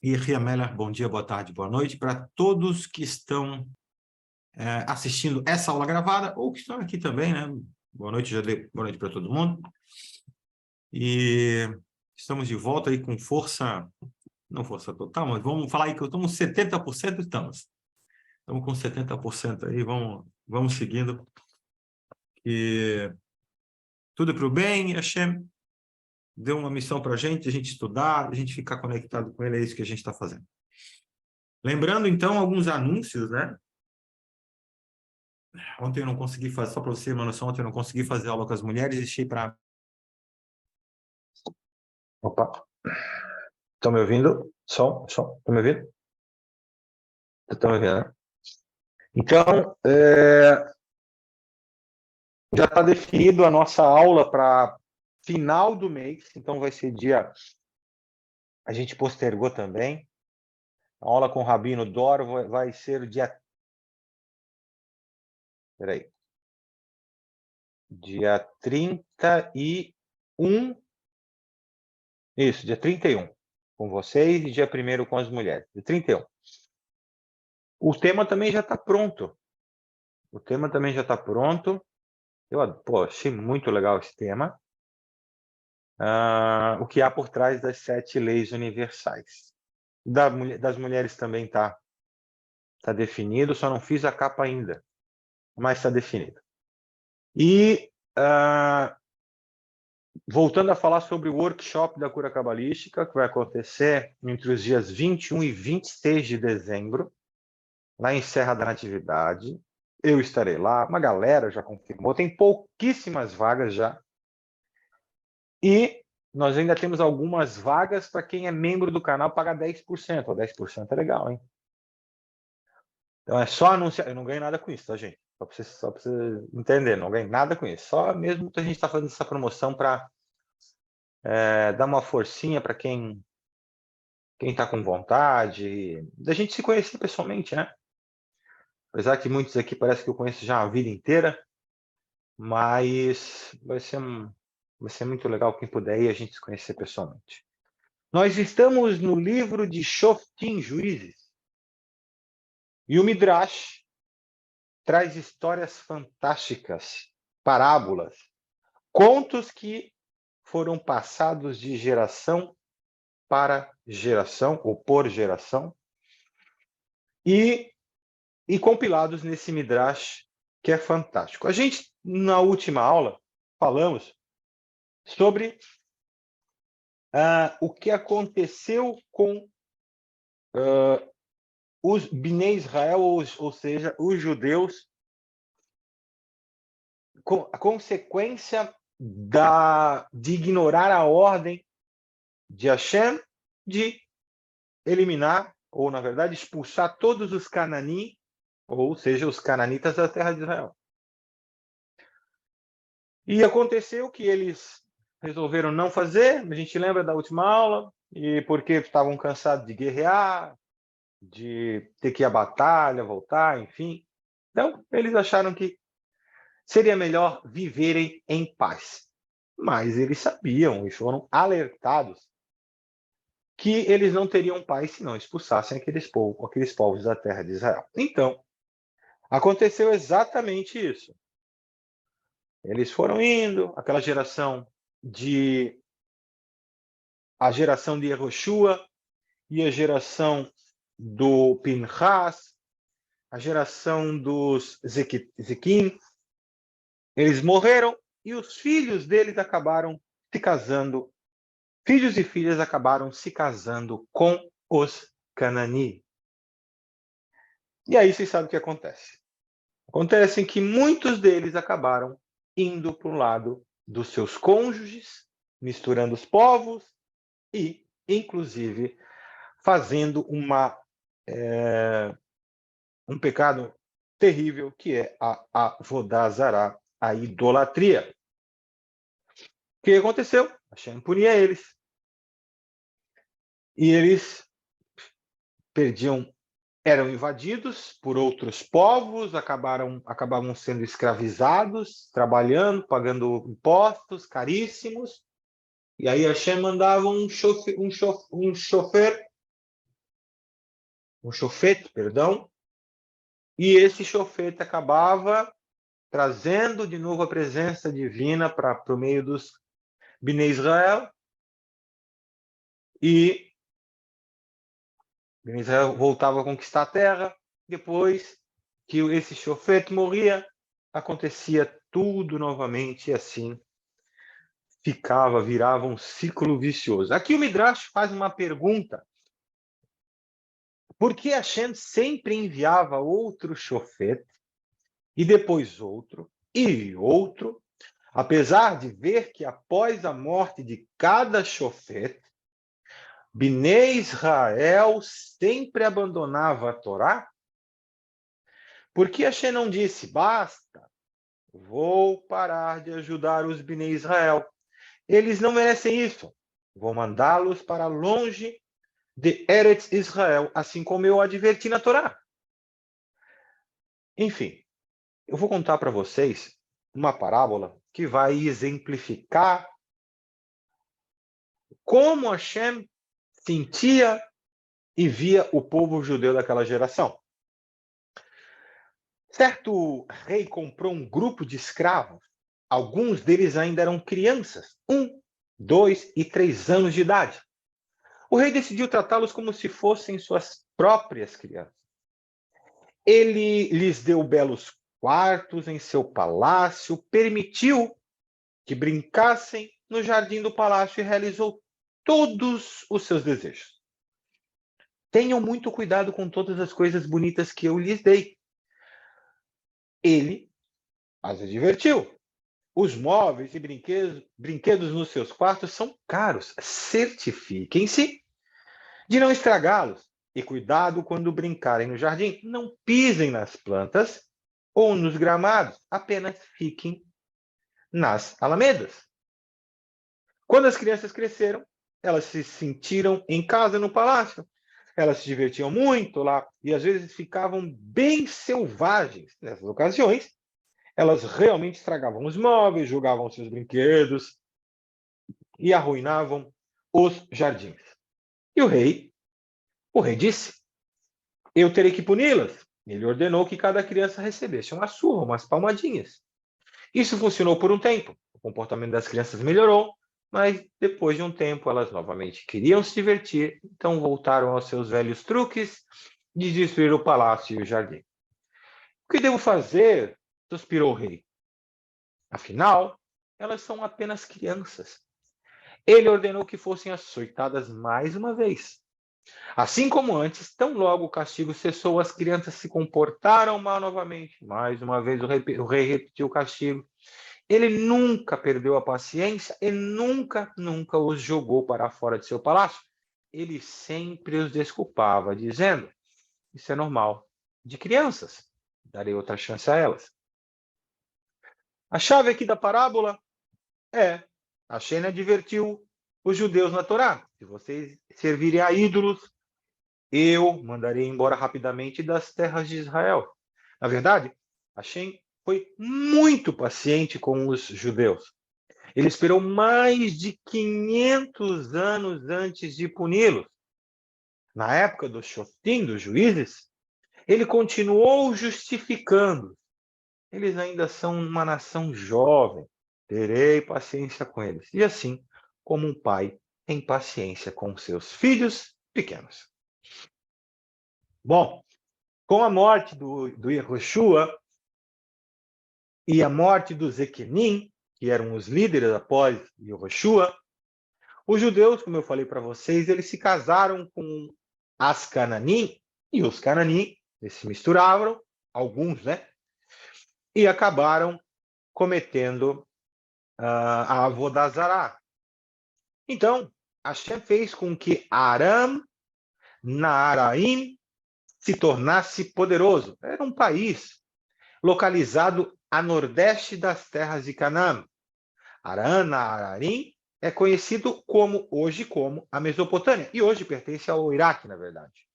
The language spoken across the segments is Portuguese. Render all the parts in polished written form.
E Ria Meller, bom dia, boa tarde, boa noite para todos que estão assistindo essa aula gravada ou que estão aqui também, né? Boa noite, já dei boa noite para todo mundo. E estamos de volta aí com força, não força total, mas vamos falar aí que estamos 70%, estamos com 70% aí, vamos seguindo. E tudo para o bem, Hashem deu uma missão para a gente estudar, a gente ficar conectado com ele, é isso que a gente está fazendo. Lembrando, então, alguns anúncios, né? Ontem eu não consegui fazer, só para você, uma noção, ontem eu não consegui fazer aula com as mulheres, deixei para... Opa, estão me ouvindo? Som, estão me ouvindo? Estão me ouvindo, né? Então, já está definido a nossa aula para final do mês, então vai ser dia... A gente postergou também. A aula com o Rabino Dor vai ser o dia... Peraí. Dia 31. Isso, dia 31 com vocês e dia 1º com as mulheres. Dia 31. O tema também já está pronto. O tema também já está pronto. Eu achei muito legal esse tema. O que há por trás das 7 leis universais. Das mulheres também está definido, só não fiz a capa ainda, mas está definido. E voltando a falar sobre o workshop da cura cabalística, que vai acontecer entre os dias 21 e 26 de dezembro, lá em Serra da Natividade. Eu estarei lá, uma galera já confirmou, tem pouquíssimas vagas já. E nós ainda temos algumas vagas para quem é membro do canal pagar 10%. 10% é legal, hein? Então é só anunciar. Eu não ganho nada com isso, tá, gente? Só para você entender, não ganho nada com isso. Só mesmo que a gente está fazendo essa promoção para dar uma forcinha para quem está com vontade, da gente se conhecer pessoalmente, né? Apesar que muitos aqui parece que eu conheço já a vida inteira, mas vai ser muito legal quem puder ir a gente se conhecer pessoalmente. Nós estamos no livro de Shoftim, Juízes, e o Midrash traz histórias fantásticas, parábolas, contos que foram passados de geração para geração, ou por geração, e compilados nesse Midrash, que é fantástico. A gente, na última aula, falamos sobre o que aconteceu com os Bnei Israel, ou seja, os judeus, a consequência de ignorar a ordem de Hashem de eliminar, ou na verdade expulsar todos os cananim, ou seja, os cananitas da terra de Israel. E aconteceu que eles resolveram não fazer, a gente lembra da última aula, e porque estavam cansados de guerrear, de ter que ir à batalha, voltar, enfim. Então, eles acharam que seria melhor viverem em paz. Mas eles sabiam e foram alertados que eles não teriam paz se não expulsassem aqueles povos da terra de Israel. Então, aconteceu exatamente isso. Eles foram indo, aquela geração de Yehoshua e a geração do Pinchas, a geração dos Zequim, eles morreram e os filhos deles acabaram se casando. Filhos e filhas acabaram se casando com os Canani. E aí vocês sabem o que acontece. Acontece que muitos deles acabaram indo para o lado dos seus cônjuges, misturando os povos e, inclusive, fazendo um pecado terrível, que é a Avodah Zará, a idolatria. O que aconteceu? Hashem punia eles. E eles eram invadidos por outros povos, acabavam sendo escravizados, trabalhando, pagando impostos caríssimos. E aí Hashem mandava um chofer um shofet, perdão, e esse shofet acabava trazendo de novo a presença divina para o meio dos Bnei Israel, e Bnei Israel voltava a conquistar a terra. Depois que esse shofet morria, acontecia tudo novamente, e assim virava um ciclo vicioso. Aqui o Midrash faz uma pergunta: por que Hashem sempre enviava outro shofet, e depois outro, e outro, apesar de ver que após a morte de cada shofet, Bnei Israel sempre abandonava a Torá? Por que Hashem não disse, basta, vou parar de ajudar os Bnei Israel? Eles não merecem isso. Vou mandá-los para longe de Eretz Israel, assim como eu adverti na Torá. Enfim, eu vou contar para vocês uma parábola que vai exemplificar como Hashem sentia e via o povo judeu daquela geração. Certo rei comprou um grupo de escravos. Alguns deles ainda eram crianças, 1, 2 e 3 anos de idade. O rei decidiu tratá-los como se fossem suas próprias crianças. Ele lhes deu belos quartos em seu palácio, permitiu que brincassem no jardim do palácio e realizou todos os seus desejos. Tenham muito cuidado com todas as coisas bonitas que eu lhes dei. Ele as advertiu. Os móveis e brinquedos nos seus quartos são caros. Certifiquem-se de não estragá-los. E cuidado quando brincarem no jardim. Não pisem nas plantas ou nos gramados. Apenas fiquem nas alamedas. Quando as crianças cresceram, elas se sentiram em casa no palácio. Elas se divertiam muito lá e às vezes ficavam bem selvagens. Nessas ocasiões, elas realmente estragavam os móveis, jogavam seus brinquedos e arruinavam os jardins. E o rei disse, eu terei que puni-las. Ele ordenou que cada criança recebesse uma surra, umas palmadinhas. Isso funcionou por um tempo. O comportamento das crianças melhorou, mas depois de um tempo elas novamente queriam se divertir, então voltaram aos seus velhos truques de destruir o palácio e o jardim. O que devo fazer? Suspirou o rei. Afinal, elas são apenas crianças. Ele ordenou que fossem açoitadas mais uma vez. Assim como antes, tão logo o castigo cessou, as crianças se comportaram mal novamente. Mais uma vez o rei repetiu o castigo. Ele nunca perdeu a paciência e nunca os jogou para fora de seu palácio. Ele sempre os desculpava, dizendo, isso é normal de crianças, darei outra chance a elas. A chave aqui da parábola é, Hashem advertiu os judeus na Torá, se vocês servirem a ídolos, eu mandarei embora rapidamente das terras de Israel. Na verdade, Hashem foi muito paciente com os judeus. Ele esperou mais de 500 anos antes de puni-los. Na época do Shoftim, dos juízes, ele continuou justificando. Eles ainda são uma nação jovem. Terei paciência com eles. E assim, como um pai tem paciência com seus filhos pequenos. Bom, com a morte do Yehoshua e a morte dos Equenim, que eram os líderes após Yehoshua, os judeus, como eu falei para vocês, eles se casaram com as Cananim, e os Cananim, eles se misturaram, alguns, né? E acabaram cometendo a Avodazará. Então, Hashem fez com que Aram Naharaim se tornasse poderoso. Era um país localizado a nordeste das terras de Canaã. Aram Naharaim é conhecido hoje como a Mesopotâmia, e hoje pertence ao Iraque, na verdade.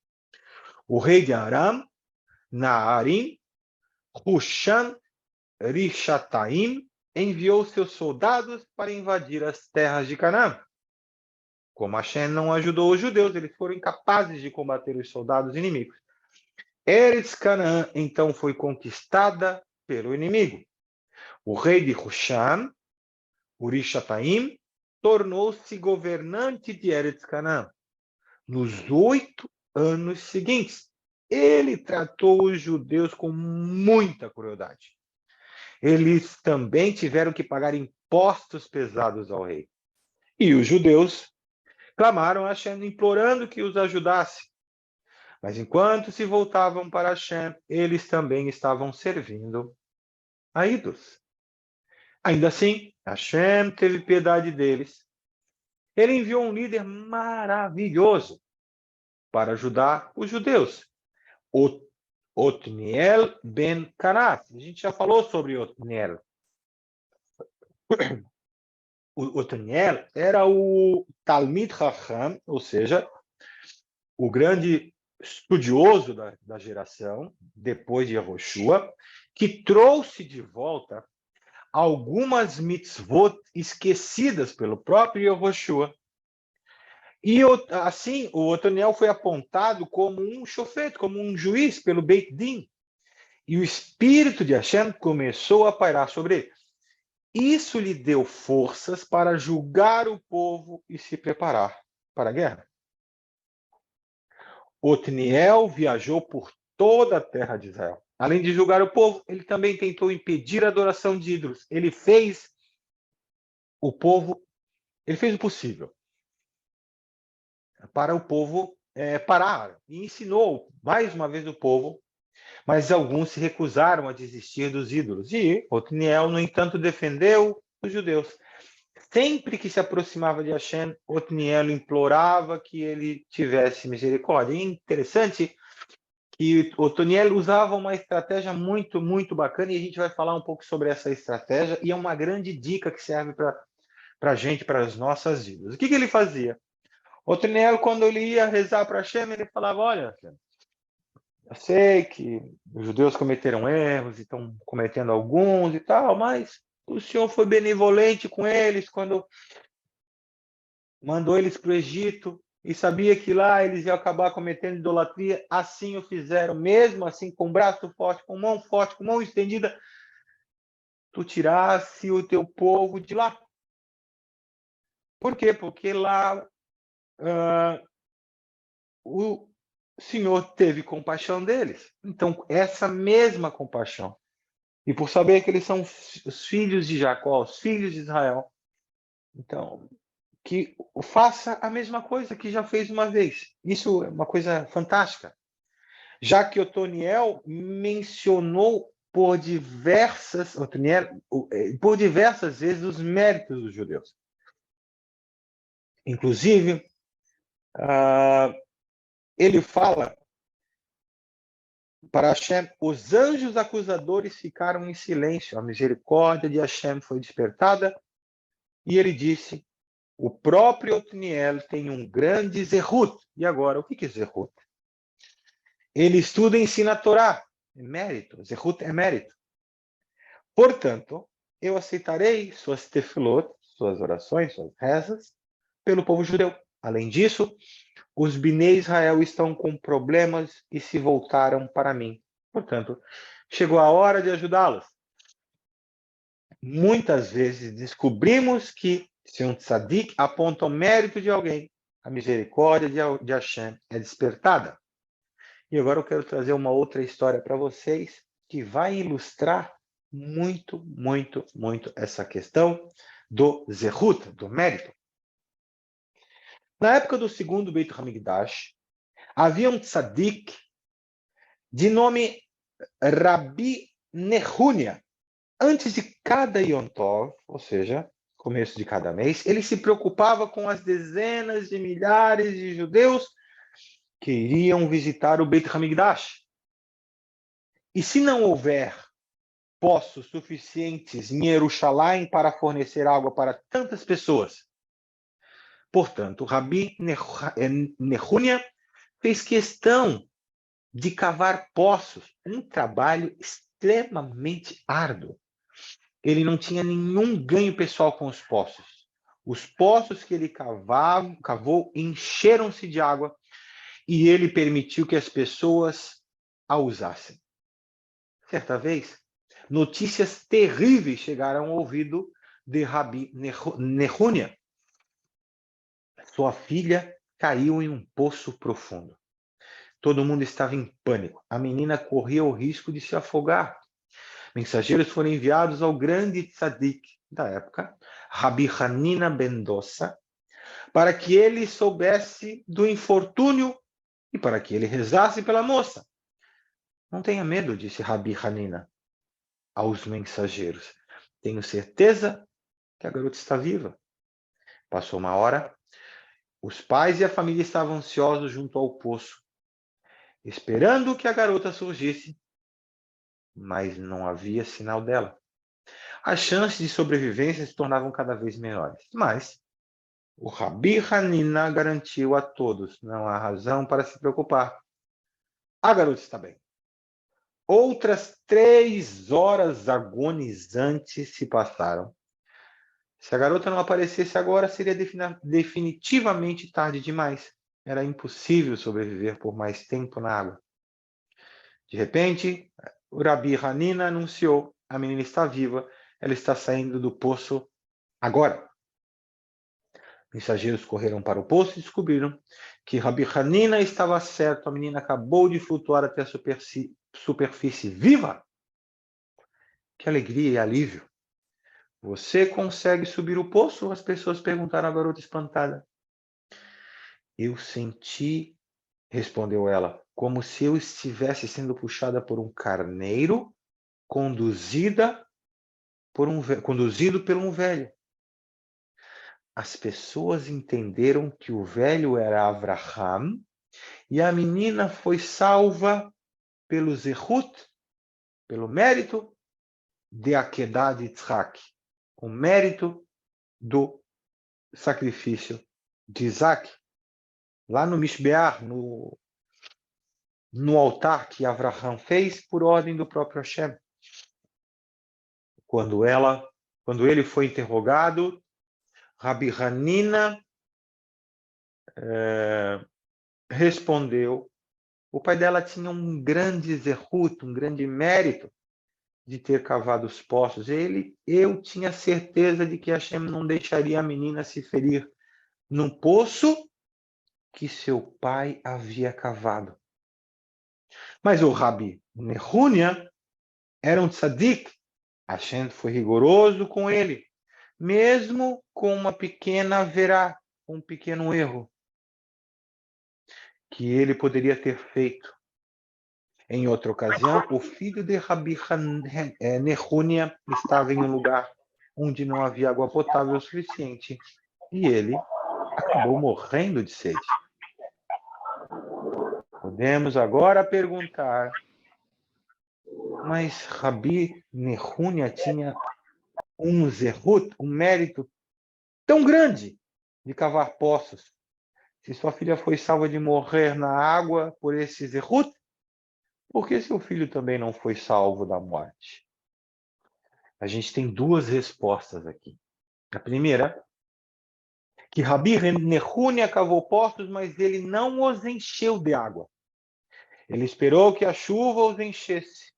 O rei de Aram Naharaim, Hushan Rishataim, enviou seus soldados para invadir as terras de Canaã. como Hashem não ajudou os judeus, eles foram incapazes de combater os soldados inimigos. Eretz Canaã, então, foi conquistada pelo inimigo. O rei de Husham, Urishataim, tornou-se governante de Eretz Canaã. Nos 8 anos seguintes, ele tratou os judeus com muita crueldade. Eles também tiveram que pagar impostos pesados ao rei. E os judeus clamaram a Hashem, implorando que os ajudasse. Mas enquanto se voltavam para Hashem, eles também estavam servindo a ídolos. Ainda assim, Hashem teve piedade deles. Ele enviou um líder maravilhoso para ajudar os judeus, Otniel ben Kenaz. A gente já falou sobre Otniel. O Otniel era o Talmid Chacham, ou seja, o grande estudioso da geração, depois de Yehoshua, que trouxe de volta algumas mitzvot esquecidas pelo próprio Yehoshua. E assim, o Otoniel foi apontado como um shofet, como um juiz pelo Beit Din. E o espírito de Hashem começou a pairar sobre ele. Isso lhe deu forças para julgar o povo e se preparar para a guerra. Otniel viajou por toda a terra de Israel. Além de julgar o povo, ele também tentou impedir a adoração de ídolos. Ele fez o possível para o povo parar. E ensinou mais uma vez o povo, mas alguns se recusaram a desistir dos ídolos. E Otniel, no entanto, defendeu os judeus. Sempre que se aproximava de Hashem, Otniel implorava que ele tivesse misericórdia. E é interessante que Otniel usava uma estratégia muito, muito bacana, e a gente vai falar um pouco sobre essa estratégia, e é uma grande dica que serve para a gente, para as nossas vidas. O que ele fazia? Otniel, quando ele ia rezar para Hashem, ele falava, olha, eu sei que os judeus cometeram erros, e estão cometendo alguns e tal, mas o Senhor foi benevolente com eles quando mandou eles para o Egito e sabia que lá eles iam acabar cometendo idolatria. Assim o fizeram, mesmo assim, com braço forte, com mão estendida, tu tirasse o teu povo de lá. Por quê? Porque lá o Senhor teve compaixão deles. Então, essa mesma compaixão, e por saber que eles são os filhos de Jacó, os filhos de Israel, então, que faça a mesma coisa que já fez uma vez. Isso é uma coisa fantástica. Já que Otoniel mencionou por diversas vezes os méritos dos judeus. Inclusive, ele fala para Hashem, os anjos acusadores ficaram em silêncio, a misericórdia de Hashem foi despertada, e ele disse, o próprio Otniel tem um grande zerut. E agora, o que é zerut? Ele estuda e ensina a Torá, é mérito, zerut é mérito. Portanto, eu aceitarei suas tefilot, suas orações, suas rezas, pelo povo judeu. Além disso, os Bnei Israel estão com problemas e se voltaram para mim. Portanto, chegou a hora de ajudá-los. Muitas vezes descobrimos que, se um tzadik aponta o mérito de alguém, a misericórdia de Hashem é despertada. E agora eu quero trazer uma outra história para vocês que vai ilustrar muito, muito, muito essa questão do zerut, do mérito. Na época do segundo Beit HaMikdash, havia um tzadik de nome Rabi Nehunia. Antes de cada Yom Tov, ou seja, começo de cada mês, ele se preocupava com as dezenas de milhares de judeus que iriam visitar o Beit HaMikdash. E se não houver poços suficientes em Jerusalém para fornecer água para tantas pessoas, portanto, Rabi Nehunia fez questão de cavar poços, um trabalho extremamente árduo. Ele não tinha nenhum ganho pessoal com os poços. Os poços que ele cavou encheram-se de água e ele permitiu que as pessoas a usassem. Certa vez, notícias terríveis chegaram ao ouvido de Rabi Nehúnia. Sua filha caiu em um poço profundo. Todo mundo estava em pânico. A menina corria o risco de se afogar. Mensageiros foram enviados ao grande tzadik da época, Rabi Hanina ben Dossa, para que ele soubesse do infortúnio e para que ele rezasse pela moça. Não tenha medo, disse Rabi Hanina aos mensageiros. Tenho certeza que a garota está viva. Passou uma hora. Os pais e a família estavam ansiosos junto ao poço, esperando que a garota surgisse, mas não havia sinal dela. As chances de sobrevivência se tornavam cada vez menores. Mas o Rabi Hanina garantiu a todos: não há razão para se preocupar. A garota está bem. Outras 3 horas agonizantes se passaram. Se a garota não aparecesse agora, seria definitivamente tarde demais. Era impossível sobreviver por mais tempo na água. De repente, o Rabi Hanina anunciou: a menina está viva, ela está saindo do poço agora. Mensageiros correram para o poço e descobriram que Rabi Hanina estava certo. A menina acabou de flutuar até a superfície viva. Que alegria e alívio! Você consegue subir o poço? As pessoas perguntaram à garota espantada. Eu senti, respondeu ela, como se eu estivesse sendo puxada por um carneiro, conduzido por um velho. As pessoas entenderam que o velho era Avraham e a menina foi salva pelo zehut, pelo mérito de Akedah de Yitzhak, o mérito do sacrifício de Isaac, lá no Mishbeach, no altar que Avraham fez por ordem do próprio Hashem. Quando ele foi interrogado, Rabi Hanina respondeu: o pai dela tinha um grande zehut, um grande mérito de ter cavado os poços. Eu tinha certeza de que Hashem não deixaria a menina se ferir num poço que seu pai havia cavado. Mas o Rabi Nehúnia era um tzadik. Hashem foi rigoroso com ele, mesmo com uma pequena verá, um pequeno erro que ele poderia ter feito. Em outra ocasião, o filho de Rabi Nehúnia estava em um lugar onde não havia água potável o suficiente e ele acabou morrendo de sede. Podemos agora perguntar, mas Rabi Nehúnia tinha um zehut, um mérito tão grande de cavar poços. Se sua filha foi salva de morrer na água por esse zehut, por que seu filho também não foi salvo da morte? A gente tem 2 respostas aqui. A primeira, que Rabi Nehúnia cavou poços, mas ele não os encheu de água. Ele esperou que a chuva os enchesse.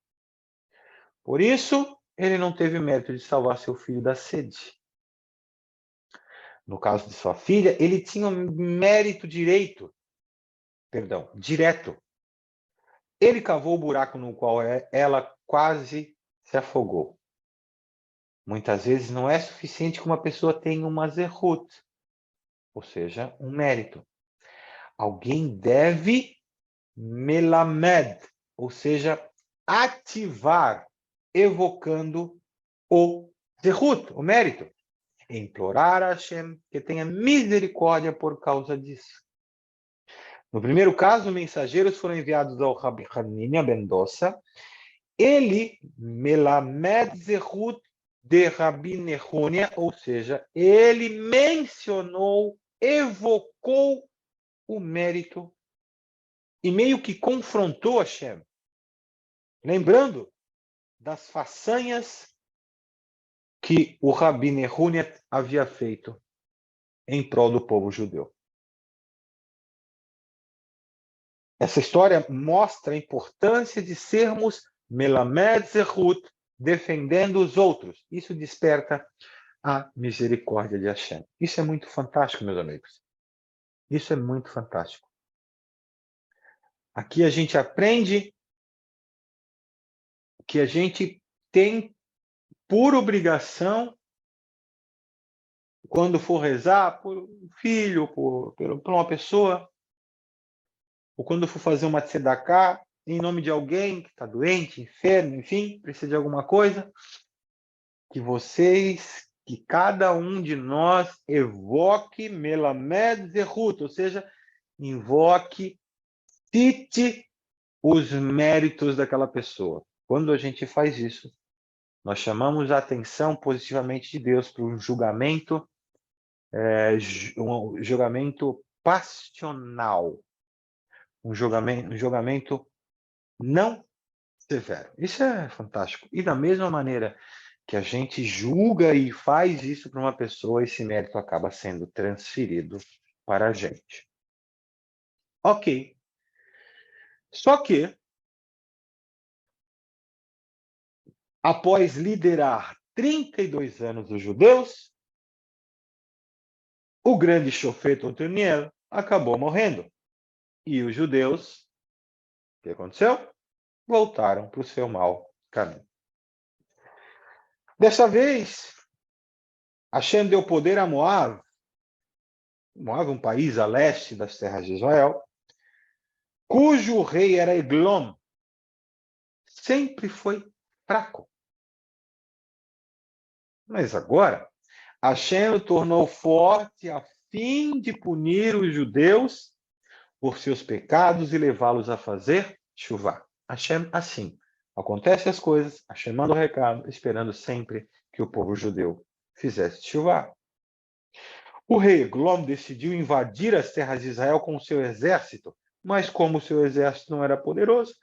Por isso, ele não teve mérito de salvar seu filho da sede. No caso de sua filha, ele tinha um mérito direto. Ele cavou o buraco no qual ela quase se afogou. Muitas vezes não é suficiente que uma pessoa tenha uma zehut, ou seja, um mérito. Alguém deve melamed, ou seja, ativar, evocando o zehut, o mérito. Implorar a Hashem que tenha misericórdia por causa disso. No primeiro caso, mensageiros foram enviados ao Rabi Hanina ben Dossa. Ele, melamed zehut de Rabi Nehúnia, ou seja, ele mencionou, evocou o mérito e meio que confrontou Hashem, lembrando das façanhas que o Rabi Nehúnia havia feito em prol do povo judeu. Essa história mostra a importância de sermos melamed zehut, defendendo os outros. Isso desperta a misericórdia de Hashem. Isso é muito fantástico, meus amigos. Isso é muito fantástico. Aqui a gente aprende que a gente tem por obrigação, quando for rezar por um filho, por uma pessoa, ou quando for fazer uma tzedakah, em nome de alguém que está doente, enfermo, enfim, precisa de alguma coisa, que cada um de nós evoque melamed zehut, ou seja, invoque, cite os méritos daquela pessoa. Quando a gente faz isso, nós chamamos a atenção positivamente de Deus para um julgamento passional, um julgamento não severo. Isso é fantástico. E da mesma maneira que a gente julga e faz isso para uma pessoa, esse mérito acaba sendo transferido para a gente. Ok. Só que, após liderar 32 anos os judeus, o grande Shofet Otoniel acabou morrendo. E os judeus, o que aconteceu? Voltaram para o seu mau caminho. Dessa vez, Hashem deu poder a Moab. Moab é um país a leste das terras de Israel, cujo rei era Eglon. Sempre foi fraco. Mas agora, Hashem o tornou forte a fim de punir os judeus por seus pecados e levá-los a fazer chuva. Hashem, assim, acontece as coisas, Hashem manda o recado, esperando sempre que o povo judeu fizesse chuva. O rei Eglon decidiu invadir as terras de Israel com seu exército, mas como seu exército não era poderoso,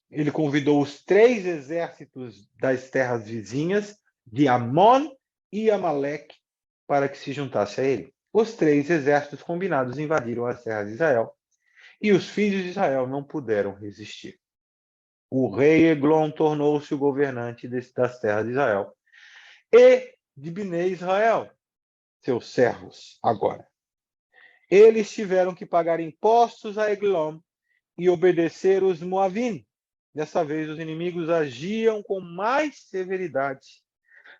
ele convidou os 3 exércitos das terras vizinhas, de Amon e Amaleque, para que se juntasse a ele. Os 3 exércitos combinados invadiram as terras de Israel, e os filhos de Israel não puderam resistir. O rei Eglon tornou-se o governante das terras de Israel e de Bnei Israel, seus servos, agora. Eles tiveram que pagar impostos a Eglon e obedecer os Moavim. Dessa vez, os inimigos agiam com mais severidade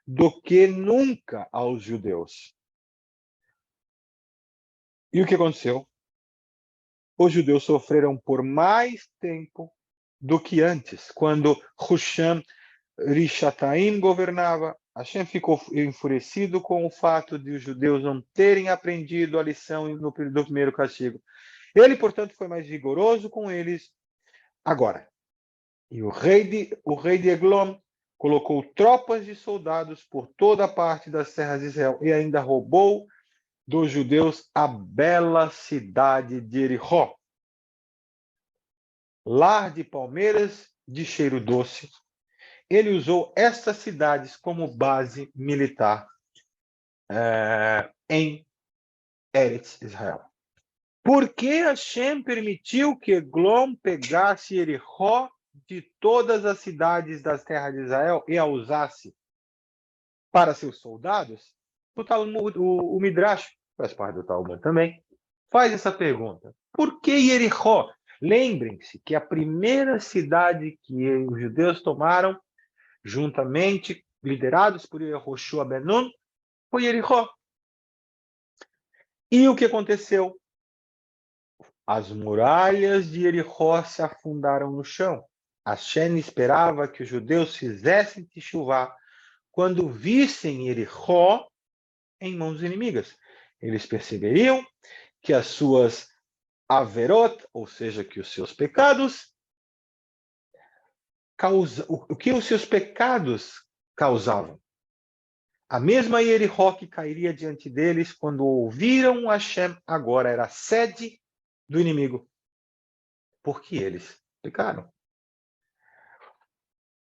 do que nunca aos judeus. E o que aconteceu? Os judeus sofreram por mais tempo do que antes, quando Husham Rishataim governava. Hashem ficou enfurecido com o fato de os judeus não terem aprendido a lição do primeiro castigo. Ele, portanto, foi mais rigoroso com eles agora. E o rei de Eglon colocou tropas de soldados por toda a parte das terras de Israel e ainda roubou dos judeus a bela cidade de Jericó, lar de palmeiras de cheiro doce. Ele usou estas cidades como base militar em Eretz Israel. Por que Hashem permitiu que Eglon pegasse Jericó de todas as cidades das terras de Israel e a usasse para seus soldados? O Talmud, o Midrash, faz parte do Talmud também, faz essa pergunta. Por que Jericó? Lembrem-se que a primeira cidade que os judeus tomaram, juntamente, liderados por Yehoshua ben Nun, foi Jericó. E o que aconteceu? As muralhas de Jericó se afundaram no chão. Hashem esperava que os judeus fizessem teshuvá quando vissem Jericó em mãos inimigas. Eles perceberiam que as suas averot, ou seja, que os seus pecados, o que os seus pecados causavam. A mesma Jericó que cairia diante deles quando ouviram Hashem, agora era a sede do inimigo, porque eles pecaram.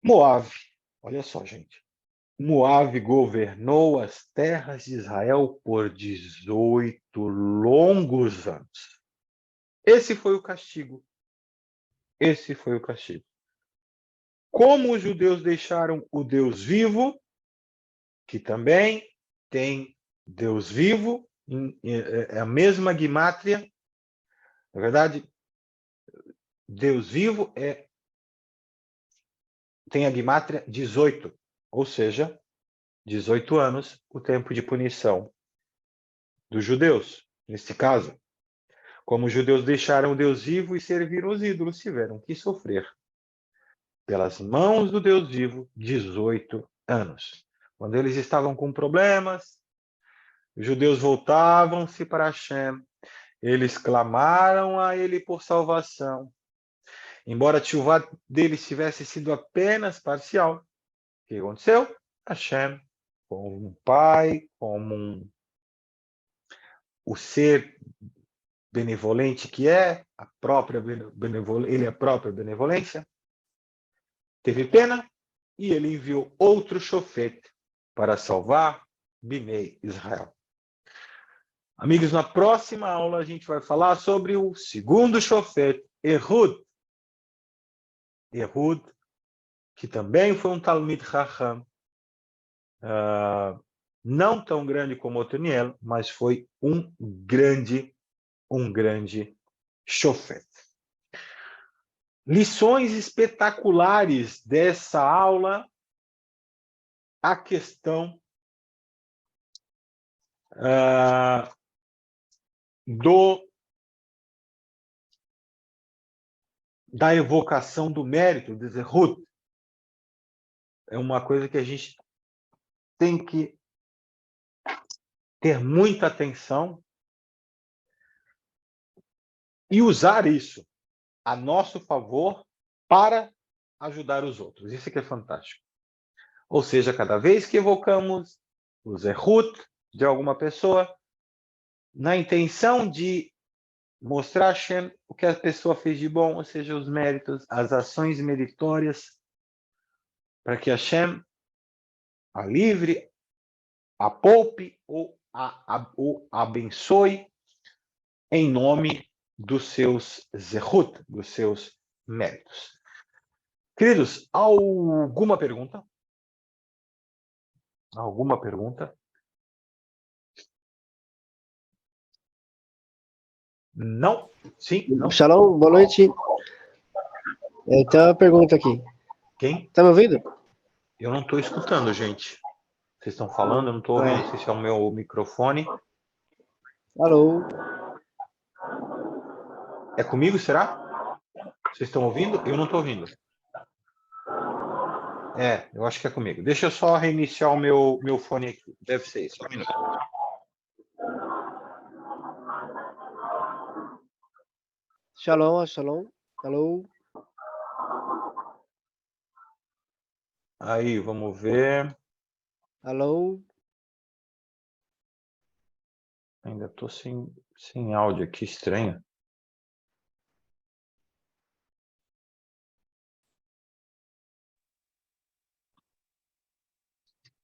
Moab, olha só, gente. Moabe governou as terras de Israel por 18 longos anos. Esse foi o castigo. Esse foi o castigo. Como os judeus deixaram o Deus vivo, que também tem Deus vivo, é a mesma gimátria. Na verdade, Deus vivo tem a gimátria 18, ou seja, 18 anos, o tempo de punição dos judeus. Neste caso, como os judeus deixaram o Deus vivo e serviram os ídolos, tiveram que sofrer pelas mãos do Deus vivo 18 anos. Quando eles estavam com problemas, os judeus voltavam-se para Hashem, eles clamaram a ele por salvação. Embora a tchuvá deles tivesse sido apenas parcial, o que aconteceu? Hashem, como um pai, o ser benevolente que é, ele é a própria benevolência, teve pena e ele enviou outro chofete para salvar Binei Israel. Amigos, na próxima aula a gente vai falar sobre o segundo chofete, Ehud. Ehud, que também foi um Talmid Chacham, não tão grande como Otoniel, mas foi um grande chofete. Lições espetaculares dessa aula, a questão da evocação do mérito, de Zehut. É uma coisa que a gente tem que ter muita atenção e usar isso a nosso favor para ajudar os outros. Isso que é fantástico. Ou seja, cada vez que evocamos o Zehut de alguma pessoa, na intenção de mostrar a Hashem o que a pessoa fez de bom, ou seja, os méritos, as ações meritórias, para que Hashem a livre, a poupe ou a abençoe em nome dos seus Zehut, dos seus méritos. Queridos, alguma pergunta? Alguma pergunta? Não? Sim? Não? Shalom, boa noite. Tem uma pergunta aqui. Quem? Tá me ouvindo? Eu não estou escutando, gente. Vocês estão falando, eu não estou ouvindo. Não sei se é o meu microfone. Alô? É comigo, será? Vocês estão ouvindo? Eu não estou ouvindo. Eu acho que é comigo. Deixa eu só reiniciar o meu fone aqui. Deve ser isso. Só um minuto. Shalom, shalom. Alô? Aí, vamos ver. Alô? Ainda estou sem áudio aqui, estranho.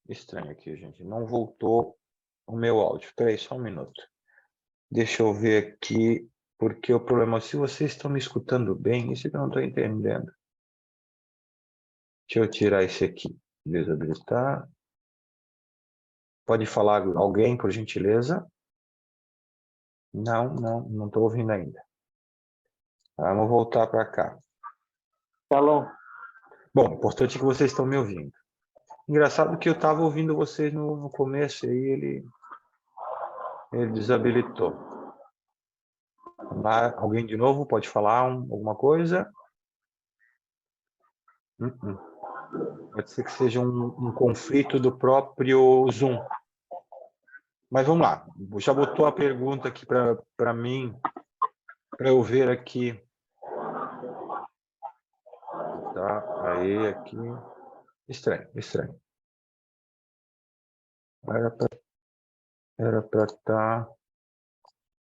Estranho aqui, gente. Não voltou o meu áudio. Espera aí, só um minuto. Deixa eu ver aqui, porque o problema, se vocês estão me escutando bem, isso que eu não estou entendendo. Deixa eu tirar esse aqui. Desabilitar. Pode falar alguém, por gentileza? Não estou ouvindo ainda. Vamos voltar para cá. Shalom. Bom, o importante é que vocês estão me ouvindo. Engraçado que eu estava ouvindo vocês no começo, e aí ele desabilitou. Alguém de novo pode falar alguma coisa? Pode ser que seja um conflito do próprio Zoom. Mas vamos lá. Já botou a pergunta aqui para mim, para eu ver aqui. Tá, aí, aqui. Estranho. Era para estar...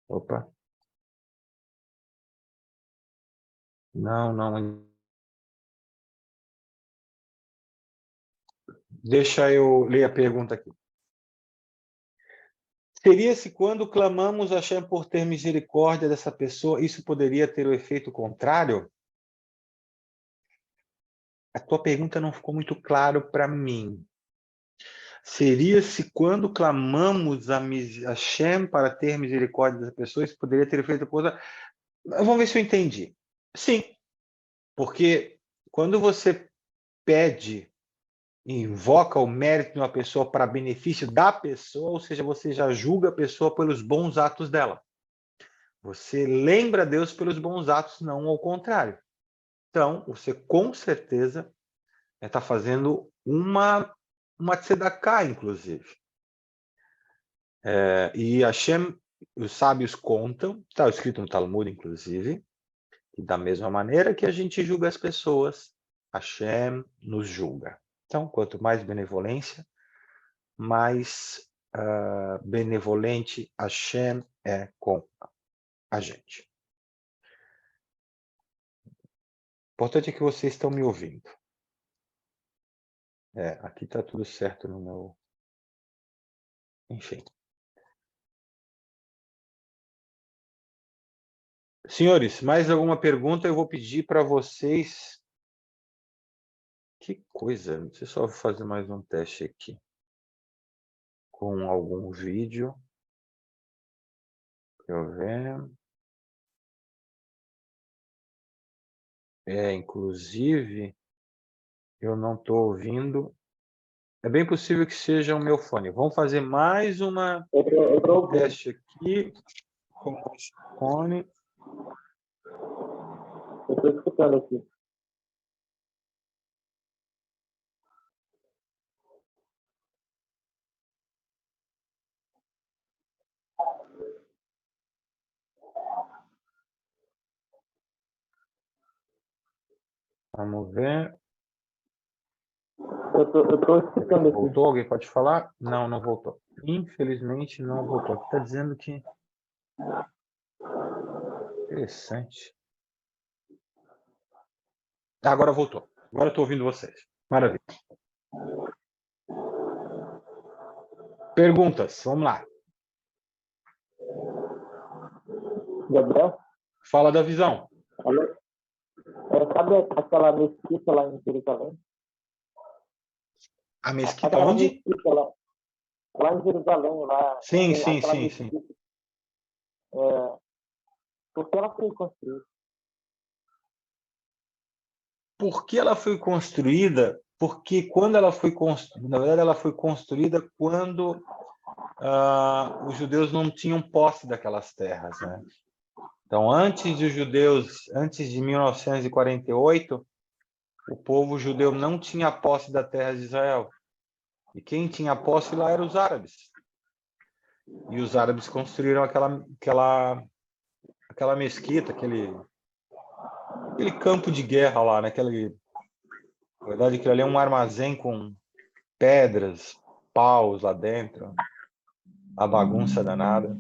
Opa. Não. Deixa eu ler a pergunta aqui. Seria se quando clamamos a Hashem por ter misericórdia dessa pessoa, isso poderia ter o efeito contrário? A tua pergunta não ficou muito claro para mim. Seria se quando clamamos a Hashem para ter misericórdia dessa pessoa, isso poderia ter efeito contrário? Vamos ver se eu entendi. Sim, porque quando você pede, invoca o mérito de uma pessoa para benefício da pessoa, ou seja, você já julga a pessoa pelos bons atos dela. Você lembra a Deus pelos bons atos, não ao contrário. Então, você com certeza está fazendo uma tzedakah, inclusive. E Hashem, os sábios contam, está escrito no Talmud, inclusive, que da mesma maneira que a gente julga as pessoas, Hashem nos julga. Então, quanto mais benevolência, mais benevolente Hashem é com a gente. O importante é que vocês estão me ouvindo. Aqui está tudo certo no meu... Enfim. Senhores, mais alguma pergunta? Eu vou pedir para vocês... Que coisa, deixa eu só fazer mais um teste aqui. Com algum vídeo. Deixa eu ver. Inclusive, eu não estou ouvindo. É bem possível que seja o meu fone. Vamos fazer mais um teste aqui com o fone. Eu estou escutando aqui. Vamos ver. Eu estou escutando aqui. Voltou? Alguém pode falar? Não, não voltou. Infelizmente, não voltou. Aqui está dizendo que... Interessante. Agora voltou. Agora eu estou ouvindo vocês. Maravilha. Perguntas, vamos lá. Gabriel? Fala da visão. Alô? Sabe aquela mesquita lá em Jerusalém? A mesquita Aquela onde? mesquita lá em Jerusalém. Lá, Sim. Por que ela foi construída? Por que ela foi construída? Porque quando ela foi construída, na verdade, ela foi construída quando os judeus não tinham posse daquelas terras, né? Então, antes de 1948, o povo judeu não tinha posse da terra de Israel. E quem tinha posse lá eram os árabes. E os árabes construíram aquela mesquita, aquele campo de guerra lá, né? Na verdade, aquilo ali é um armazém com pedras, paus lá dentro, a bagunça danada.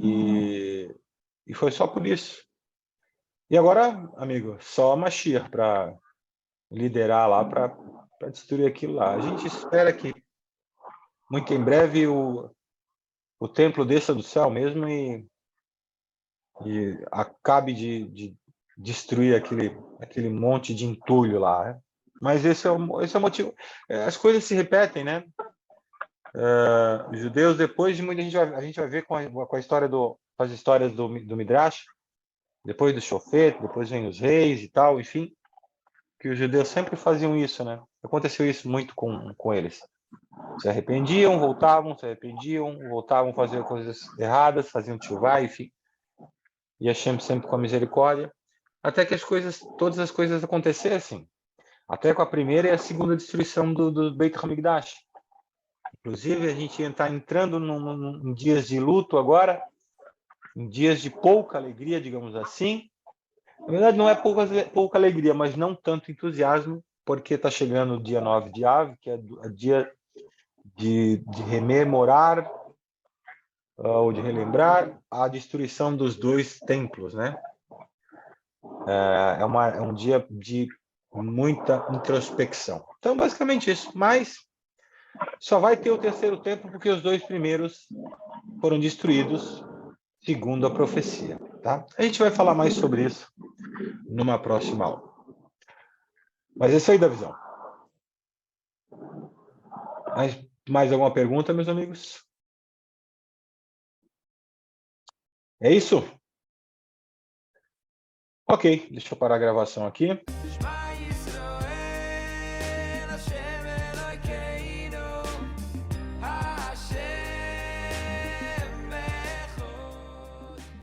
E foi só por isso. E agora, amigo, só a Mashiach para liderar lá, para destruir aquilo lá. A gente espera que muito em breve o templo desça do céu mesmo e acabe de destruir aquele monte de entulho lá, né? Mas esse é o motivo. As coisas se repetem, né? Os judeus, depois de muito, a gente vai ver com a história com as histórias do Midrash, depois do Shofet, depois vem os reis e tal, enfim, que os judeus sempre faziam isso, né? Aconteceu isso muito com eles. Se arrependiam, voltavam, faziam coisas erradas, faziam tchuvá, enfim. E Hashem sempre com a misericórdia, até que todas as coisas acontecessem, até com a primeira e a segunda destruição do Beit HaMikdash. Inclusive, a gente está entrando em dias de luto agora, em dias de pouca alegria, digamos assim. Na verdade, não é pouca alegria, mas não tanto entusiasmo, porque está chegando o dia 9 de Av, que é o dia de rememorar ou de relembrar a destruição dos 2 templos, né? É um dia de muita introspecção. Então, basicamente isso. Mas só vai ter o terceiro templo porque os 2 primeiros foram destruídos, segundo a profecia. Tá? A gente vai falar mais sobre isso numa próxima aula. Mas é isso aí da visão. Mais alguma pergunta, meus amigos? É isso? Ok, deixa eu parar a gravação aqui.